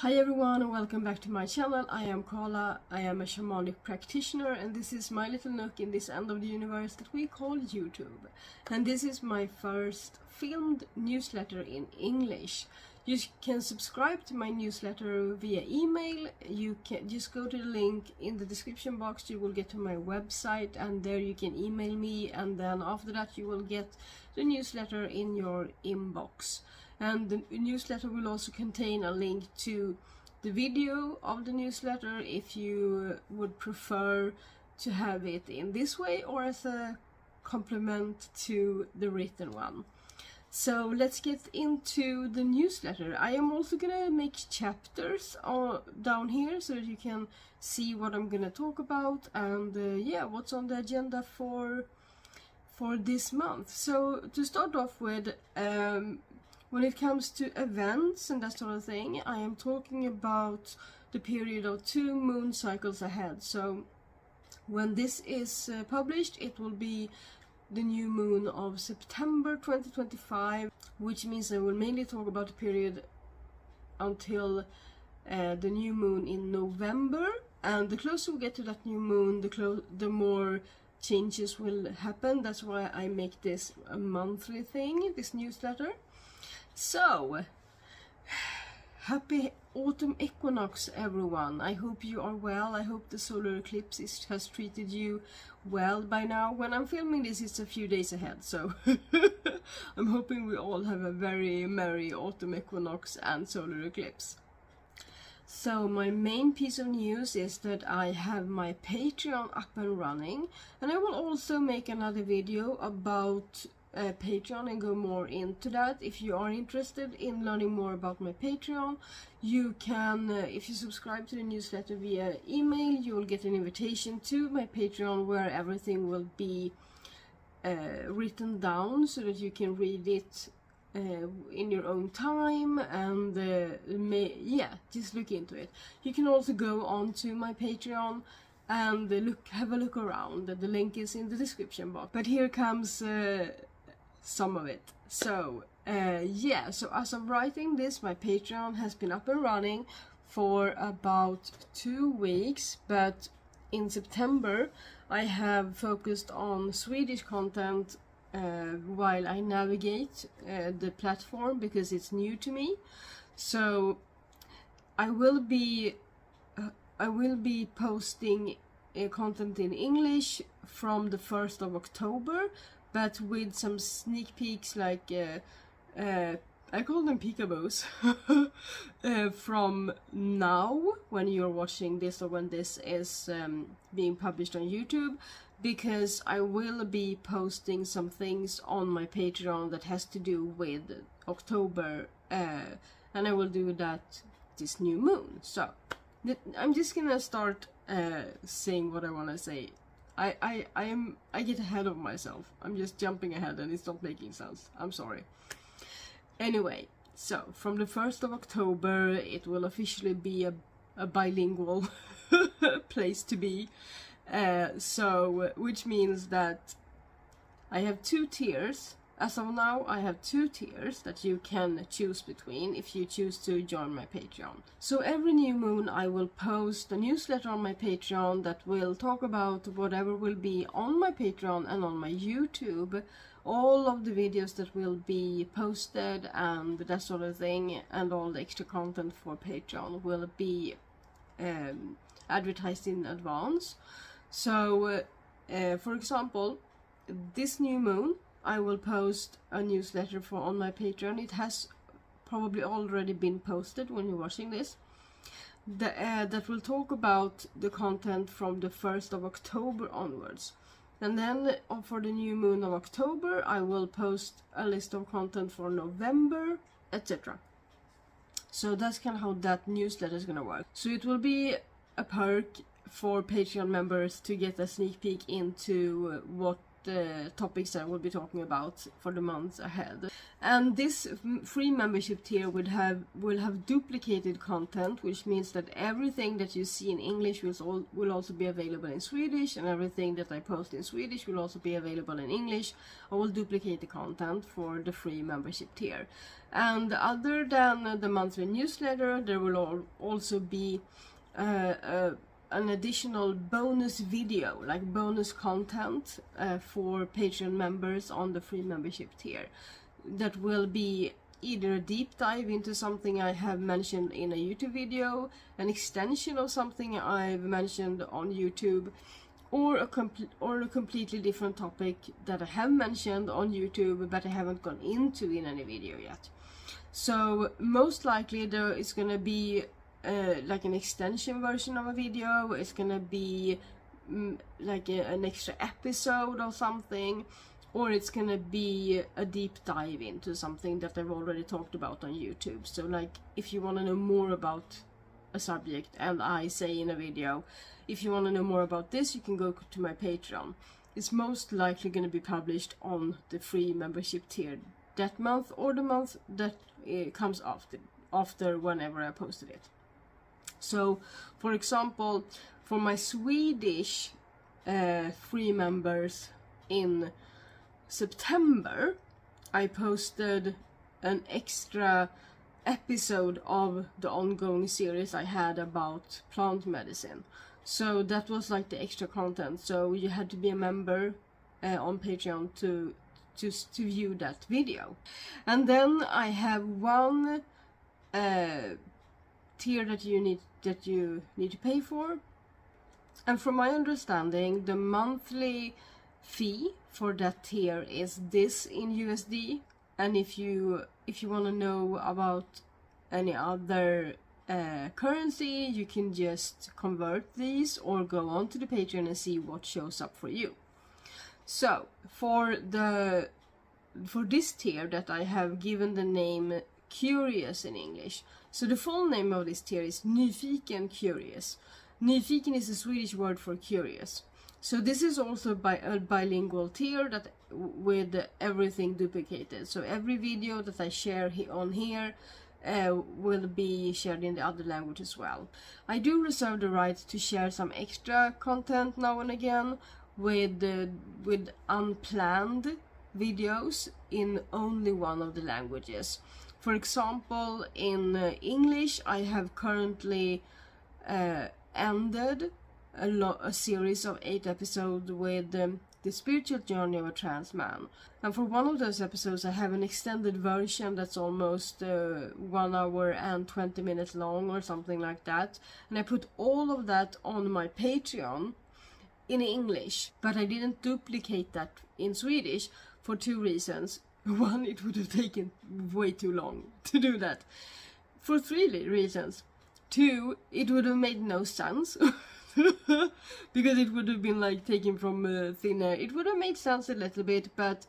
Hi everyone and welcome back to my channel. I am Koala, I am a shamanic practitioner, and this is my little nook in this end of the universe that we call YouTube. And this is my first filmed newsletter in English. You can subscribe to my newsletter via email. You can just go to the link in the description box. You will get to my website and there you can email me, and then after that you will get the newsletter in your inbox. And the newsletter will also contain a link to the video of the newsletter if you would prefer to have it in this way or as a complement to the written one. So let's get into the newsletter. I am also gonna make chapters down here so that you can see what I'm gonna talk about and yeah, what's on the agenda for this month. So to start off with, when it comes to events and that sort of thing, I am talking about the period of 2 moon cycles ahead. So when this is published, it will be the new moon of September 2025, which means I will mainly talk about the period until the new moon in November. And the closer we get to that new moon, the more changes will happen. That's why I make this a monthly thing, this newsletter. So, happy autumn equinox everyone. I hope you are well. I hope the solar eclipse has treated you well by now. When I'm filming this, it's a few days ahead, so I'm hoping we all have a very merry autumn equinox and solar eclipse. So my main piece of news is that I have my Patreon up and running, and I will also make another video about Patreon and go more into that. If you are interested in learning more about my Patreon, you can, if you subscribe to the newsletter via email, you will get an invitation to my Patreon where everything will be written down so that you can read it in your own time, and yeah, just look into it. You can also go on to my Patreon and have a look around. The link is in the description box. But here comes some of it. So yeah, so as of writing this, my Patreon has been up and running for about 2 weeks, but in September I have focused on Swedish content while I navigate the platform because it's new to me. So I will be posting content in English from the 1st of October, but with some sneak peeks, like I call them peekaboos from now when you're watching this or when this is being published on YouTube, because I will be posting some things on my Patreon that has to do with October, and I will do that this new moon. So I'm just gonna start saying what I want to say. I get ahead of myself. I'm just jumping ahead and it's not making sense. I'm sorry. Anyway, so from the 1st of October it will officially be a bilingual place to be. So which means that I have 2 tiers. As of now, I have 2 tiers that you can choose between if you choose to join my Patreon. So every new moon I will post a newsletter on my Patreon that will talk about whatever will be on my Patreon and on my YouTube. All of the videos that will be posted and that sort of thing, and all the extra content for Patreon will be advertised in advance. So, for example, this new moon I will post a newsletter on my Patreon. It has probably already been posted when you're watching this. That will talk about the content from the 1st of October onwards. And then for the new moon of October, I will post a list of content for November, etc. So that's kind of how that newsletter is gonna work. So it will be a perk for Patreon members to get a sneak peek into what topics I will be talking about for the months ahead. And this free membership tier will have duplicated content, which means that everything that you see in English will also be available in Swedish, and everything that I post in Swedish will also be available in English. I will duplicate the content for the free membership tier. And other than the monthly newsletter, there will also be an additional bonus video, like bonus content for Patreon members on the free membership tier. That will be either a deep dive into something I have mentioned in a YouTube video, an extension of something I've mentioned on YouTube, or a completely different topic that I have mentioned on YouTube but I haven't gone into in any video yet. So most likely there is going to be like an extension version of a video. It's going to be like an extra episode or something, or it's going to be a deep dive into something that I've already talked about on YouTube. So like if you want to know more about a subject and I say in a video, if you want to know more about this, you can go to my Patreon. It's most likely going to be published on the free membership tier that month, or the month that comes after whenever I posted it. So for example, for my Swedish free members in September, I posted an extra episode of the ongoing series I had about plant medicine. So that was like the extra content. So you had to be a member on Patreon to view that video. And then I have one tier that you need to pay for. And from my understanding, the monthly fee for that tier is this in USD. And if you want to know about any other currency, you can just convert these or go on to the Patreon and see what shows up for you. So for this tier that I have given the name Curious in English. So the full name of this tier is Nyfiken Curious. Nyfiken is a Swedish word for curious. So this is also a bilingual tier that with everything duplicated. So every video that I share on here will be shared in the other language as well. I do reserve the right to share some extra content now and again with unplanned videos in only one of the languages. For example, in English, I have currently ended a series of 8 episodes with the spiritual journey of a trans man. And for one of those episodes, I have an extended version that's almost 1 hour and 20 minutes long or something like that. And I put all of that on my Patreon in English, but I didn't duplicate that in Swedish for 2 reasons. One, it would have taken way too long to do that. For 3 reasons. 2, it would have made no sense. Because it would have been like taken from thin air. It would have made sense a little bit, but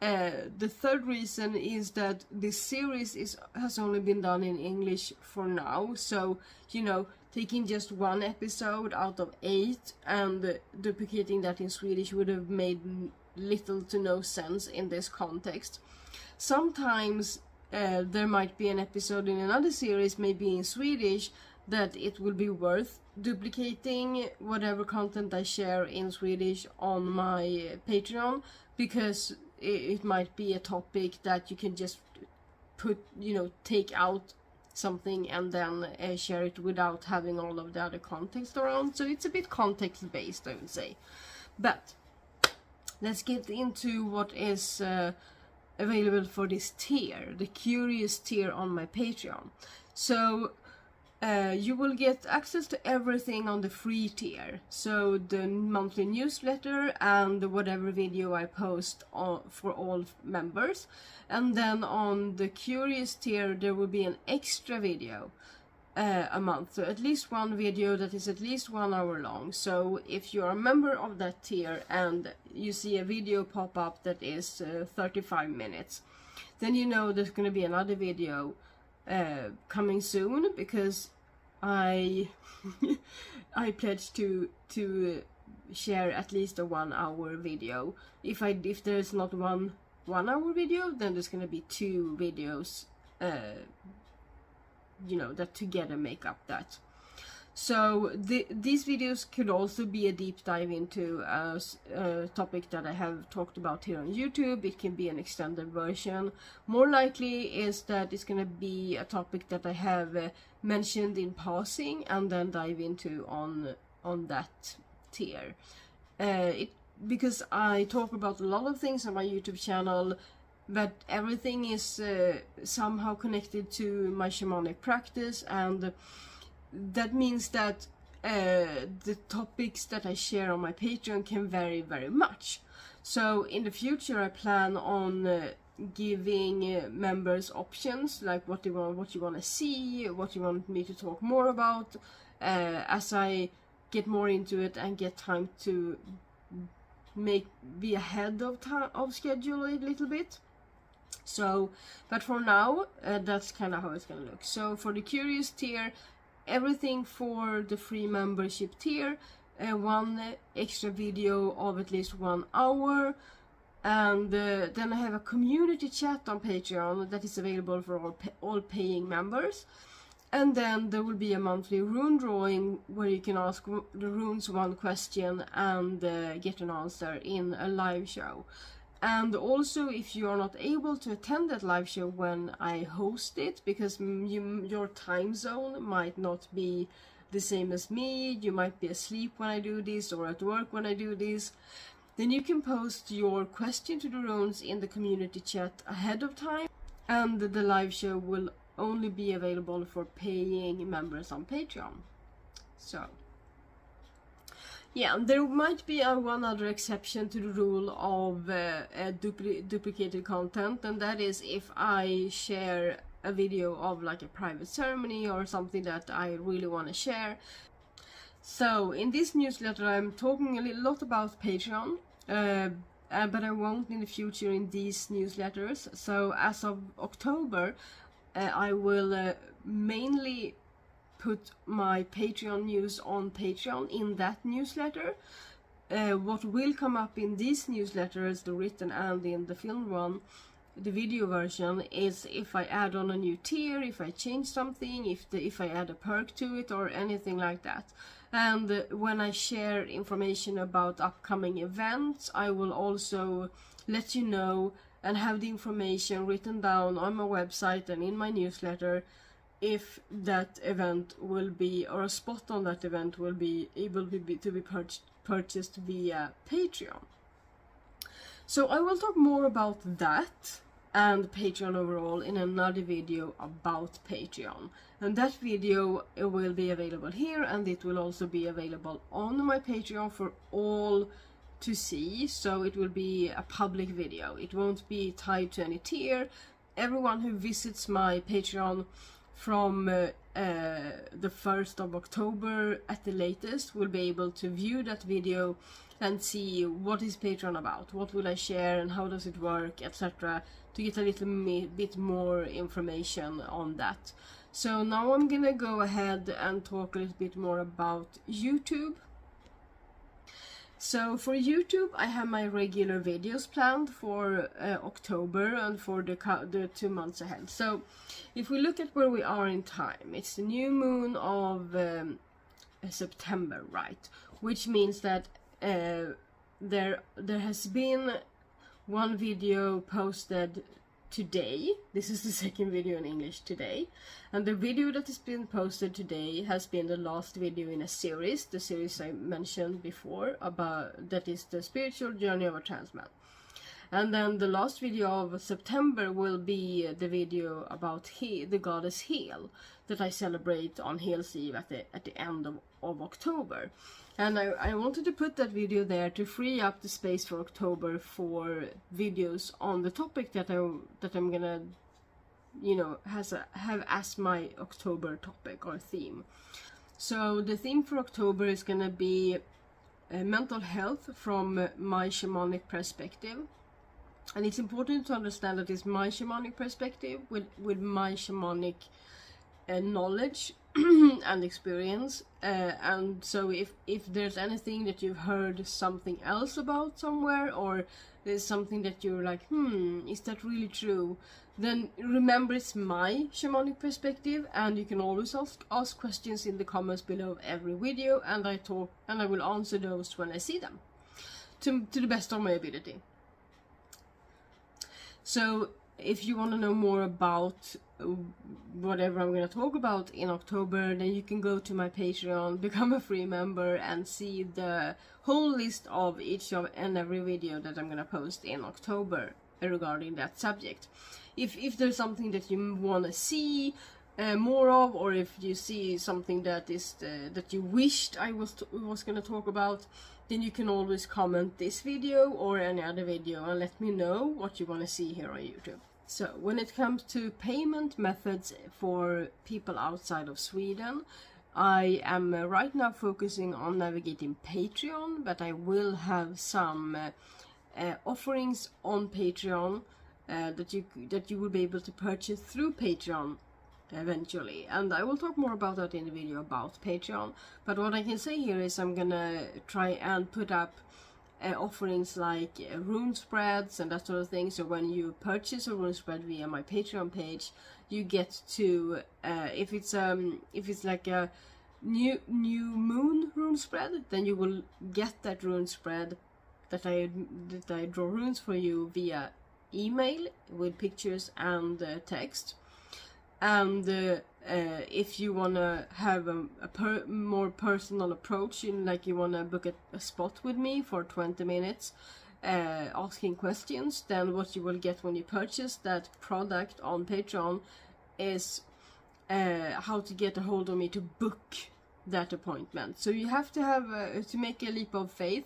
the 3rd reason is that this series has only been done in English for now. So, you know, taking just 1 episode out of 8 and duplicating that in Swedish would have made little to no sense in this context. Sometimes there might be an episode in another series, maybe in Swedish, that it will be worth duplicating whatever content I share in Swedish on my Patreon, because it might be a topic that you can just take out something and then share it without having all of the other context around. So it's a bit context based, I would say. But let's get into what is available for this tier, the Curious tier on my Patreon. So you will get access to everything on the free tier. So the monthly newsletter and whatever video I post for all members. And then on the Curious tier there will be an extra video a month. So at least one video that is at least 1 hour long. So if you are a member of that tier and you see a video pop up that is 35 minutes, then you know there's going to be another video coming soon, because I pledged to share at least a 1 hour video. If there's not one 1 hour video, then there's gonna be 2 videos, you know, that together make up that. So these videos could also be a deep dive into a topic that I have talked about here on YouTube. It can be an extended version. More likely is that it's going to be a topic that I have mentioned in passing and then dive into on that tier. Because I talk about a lot of things on my YouTube channel, but everything is somehow connected to my shamanic practice, and that means that the topics that I share on my Patreon can vary very much. So in the future I plan on giving members options, like what you want to see, what you want me to talk more about, as I get more into it and get time to be ahead of schedule a little bit. So, but for now, that's kind of how it's gonna look. So for the curious tier, everything for the free membership tier, 1 extra video of at least 1 hour, and then I have a community chat on Patreon that is available for all paying members. And then there will be a monthly rune drawing where you can ask the runes 1 question and get an answer in a live show. And also, if you are not able to attend that live show when I host it, because your time zone might not be the same as me, you might be asleep when I do this or at work when I do this, then you can post your question to the runes in the community chat ahead of time, and the live show will only be available for paying members on Patreon. So yeah, there might be one other exception to the rule of duplicated content, and that is if I share a video of like a private ceremony or something that I really want to share. So in this newsletter I'm talking a lot about Patreon, but I won't in the future in these newsletters. So as of October, I will mainly put my Patreon news on Patreon in that newsletter. What will come up in these newsletters, the written and in the film one, the video version, is if I add on a new tier, if I change something, if I add a perk to it or anything like that. And when I share information about upcoming events, I will also let you know and have the information written down on my website and in my newsletter if that event will be, or a spot on that event will be able to be purchased via Patreon. So I will talk more about that and Patreon overall in another video about Patreon. And that video will be available here, and it will also be available on my Patreon for all to see. So it will be a public video. It won't be tied to any tier. Everyone who visits my Patreon from the 1st of October at the latest will be able to view that video and see what is Patreon about, what will I share and how does it work, etc., to get a little bit more information on that. So now I'm gonna go ahead and talk a little bit more about YouTube. So for YouTube, I have my regular videos planned for October and for the 2 months ahead. So if we look at where we are in time, it's the new moon of September, right? Which means that there has been 1 video posted today. This is the second video in English today, and the video that has been posted today has been the last video in a series, the series I mentioned before, about that is the spiritual journey of a trans man. And then the last video of September will be the video about the goddess Hel that I celebrate on Hel's Eve at the end of October. And I wanted to put that video there to free up the space for October for videos on the topic that I'm gonna, you know, have as my October topic or theme. So the theme for October is gonna be mental health from my shamanic perspective. And it's important to understand that it's my shamanic perspective with my shamanic knowledge and experience, and so if there's anything that you've heard something else about somewhere, or there's something that you're like, is that really true, then remember it's my shamanic perspective, and you can always ask questions in the comments below every video, and I will answer those when I see them, to the best of my ability. So if you want to know more about whatever I'm going to talk about in October, then you can go to my Patreon, become a free member, and see the whole list of each and every video that I'm going to post in October regarding that subject. If there's something that you want to see more of, or if you see something that is that you wished I was going to talk about, then you can always comment this video or any other video and let me know what you want to see here on YouTube. So when it comes to payment methods for people outside of Sweden, I am right now focusing on navigating Patreon, but I will have some offerings on Patreon that you will be able to purchase through Patreon eventually, and I will talk more about that in the video about Patreon. But what I can say here is I'm gonna try and put up offerings like rune spreads and that sort of thing. So when you purchase a rune spread via my Patreon page, you get to if it's like a new moon rune spread, then you will get that rune spread that I draw runes for you via email with pictures and text. And if you want to have a more personal approach, like you want to book a spot with me for 20 minutes asking questions, then what you will get when you purchase that product on Patreon is how to get a hold of me to book that appointment. So you have to have to make a leap of faith,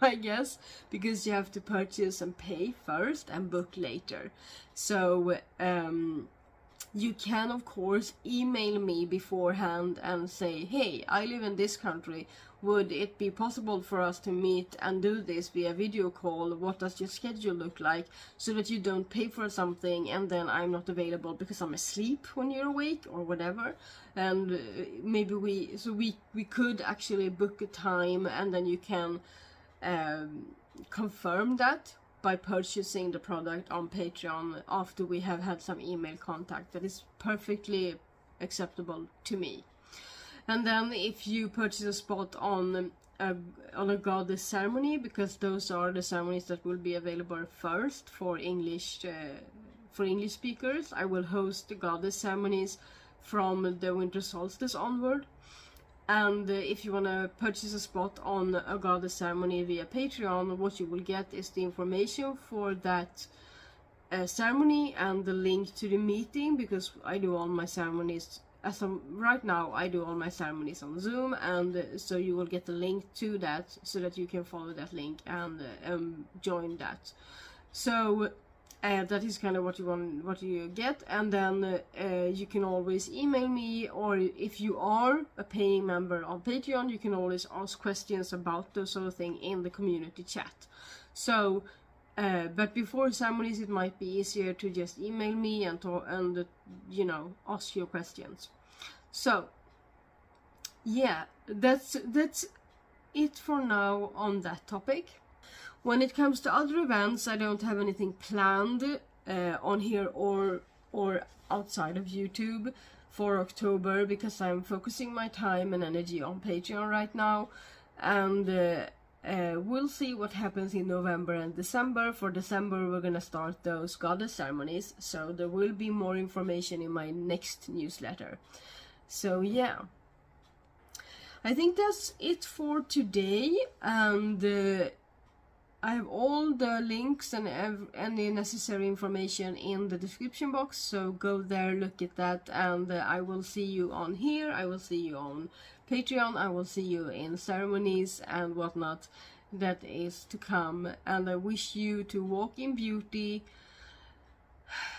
I guess, because you have to purchase and pay first and book later. So you can of course email me beforehand and say, hey, I live in this country, would it be possible for us to meet and do this via video call? What does your schedule look like? So that you don't pay for something and then I'm not available because I'm asleep when you're awake or whatever. And maybe we could actually book a time, and then you can confirm that by purchasing the product on Patreon after we have had some email contact. That is perfectly acceptable to me. And then if you purchase a spot on a goddess ceremony, because those are the ceremonies that will be available first for English speakers, I will host the goddess ceremonies from the winter solstice onward. And if you want to purchase a spot on a goddess ceremony via Patreon, what you will get is the information for that ceremony and the link to the meeting, because I do all my ceremonies, right now I do all my ceremonies on Zoom, and so you will get the link to that so that you can follow that link and join that. So that is kind of what you get, and then you can always email me, or if you are a paying member on Patreon, you can always ask questions about those sort of thing in the community chat. So, but before ceremonies, it might be easier to just email me and you know, ask your questions. So, yeah, that's it for now on that topic. When it comes to other events, I don't have anything planned on here or outside of YouTube for October, because I'm focusing my time and energy on Patreon right now, and we'll see what happens in November and December. For December, we're gonna start those goddess ceremonies, so there will be more information in my next newsletter. So yeah, I think that's it for today, and I have all the links and any necessary information in the description box, so go there, look at that, and I will see you on here, I will see you on Patreon, I will see you in ceremonies and whatnot that is to come, and I wish you to walk in beauty,